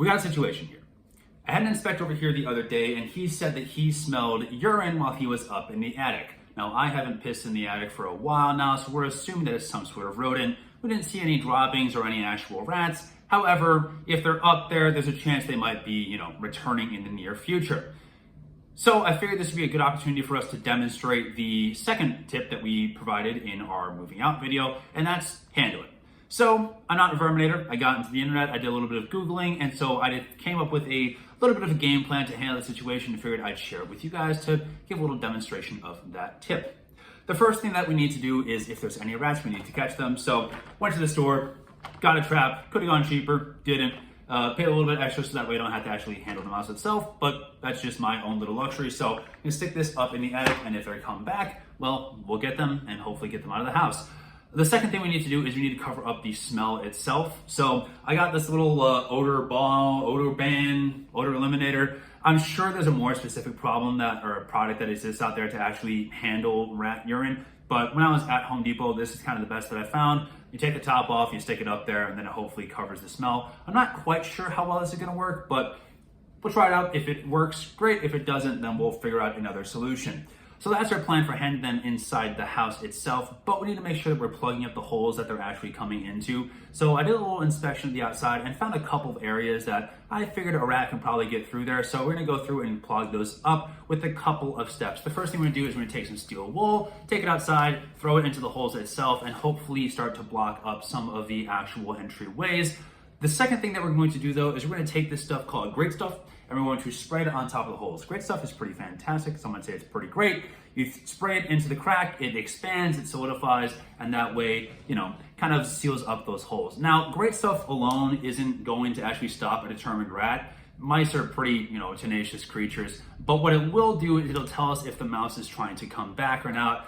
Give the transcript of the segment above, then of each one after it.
We got a situation here. I had an inspector over here the other day, and he said that he smelled urine while he was up in the attic. Now, I haven't pissed in the attic for a while now, so we're assuming that it's some sort of rodent. We didn't see any droppings or any actual rats. However, if they're up there, there's a chance they might be, returning in the near future. So I figured this would be a good opportunity for us to demonstrate the second tip that we provided in our moving out video, and that's handle it. So I'm not a verminator. I got into the internet, I did a little bit of Googling, and so I came up with a little bit of a game plan to handle the situation and figured I'd share it with you guys to give a little demonstration of that tip. The first thing that we need to do is if there's any rats, we need to catch them. So went to the store, got a trap, could have gone cheaper, didn't. Paid a little bit extra so that way I don't have to actually handle the mouse itself, but that's just my own little luxury. So I'm gonna stick this up in the attic, and if they come back, well, we'll get them and hopefully get them out of the house. The second thing we need to do is we need to cover up the smell itself. So I got this little odor ball, odor ban, odor eliminator. I'm sure there's a more specific problem or a product that exists out there to actually handle rat urine. But when I was at Home Depot, this is kind of the best that I found. You take the top off, you stick it up there, and then it hopefully covers the smell. I'm not quite sure how well this is gonna work, but we'll try it out. If it works, great. If it doesn't, then we'll figure out another solution. So that's our plan for handling them inside the house itself, but we need to make sure that we're plugging up the holes that they're actually coming into. So I did a little inspection of the outside and found a couple of areas that I figured a rat can probably get through there. So we're gonna go through and plug those up with a couple of steps. The first thing we're gonna do is we're gonna take some steel wool, take it outside, throw it into the holes itself, and hopefully start to block up some of the actual entryways. The second thing that we're going to do though is we're gonna take this stuff called Great Stuff, and we're going to spray it on top of the holes. Great Stuff is pretty fantastic. Some might say it's pretty great. You spray it into the crack, it expands, it solidifies, and that way, kind of seals up those holes. Now, Great Stuff alone isn't going to actually stop a determined rat. Mice are pretty, tenacious creatures, but what it will do is it'll tell us if the mouse is trying to come back or not.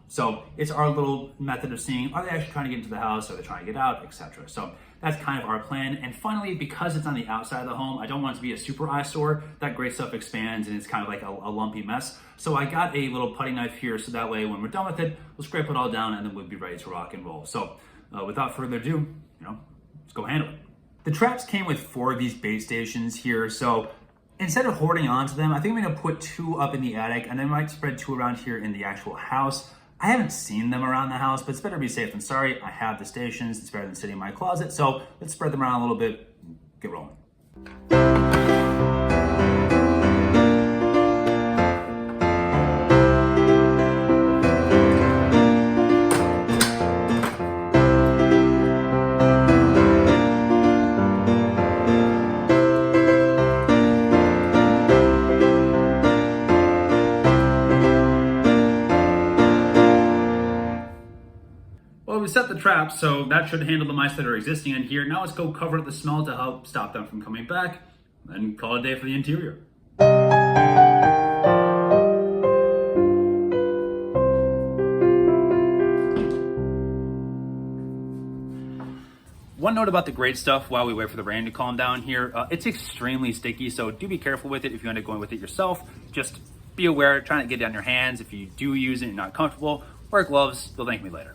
So it's our little method of seeing, are they actually trying to get into the house? Are they trying to get out, etc. So that's kind of our plan. And finally, because it's on the outside of the home, I don't want it to be a super eyesore. That Great Stuff expands and it's kind of like a lumpy mess. So I got a little putty knife here so that way when we're done with it, we'll scrape it all down and then we'll be ready to rock and roll. So without further ado, let's go handle it. The traps came with 4 of these bait stations here. So instead of hoarding onto them, I think I'm gonna put 2 up in the attic and then might spread 2 around here in the actual house. I haven't seen them around the house, but it's better to be safe than sorry. I have the stations, it's better than sitting in my closet. So let's spread them around a little bit, get rolling. Well, we set the trap, so that should handle the mice that are existing in here. Now let's go cover the smell to help stop them from coming back, and call it a day for the interior. One note about the Great Stuff while we wait for the rain to calm down here, it's extremely sticky, so do be careful with it if you end up going with it yourself. Just be aware, try not to get it on your hands. If you do use it and you're not comfortable, wear gloves, you'll thank me later.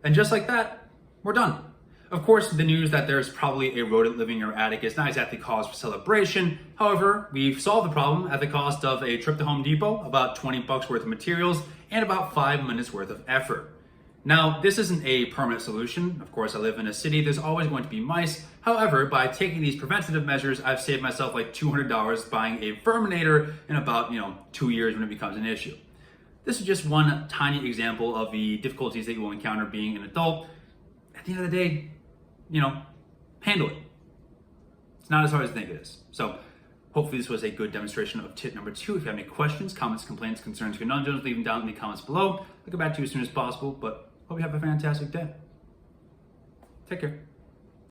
And just like that, we're done. Of course, the news that there's probably a rodent living in your attic is not exactly cause for celebration. However, we've solved the problem at the cost of a trip to Home Depot, about 20 bucks worth of materials, and about 5 minutes worth of effort. Now, this isn't a permanent solution. Of course, I live in a city, there's always going to be mice. However, by taking these preventative measures, I've saved myself like $200 buying a verminator in about 2 years when it becomes an issue. This is just one tiny example of the difficulties that you will encounter being an adult. At the end of the day, handle it. It's not as hard as I think it is. So hopefully this was a good demonstration of tip number 2. If you have any questions, comments, complaints, concerns, conundrums, leave them down in the comments below. I'll get back to you as soon as possible, but hope you have a fantastic day. Take care.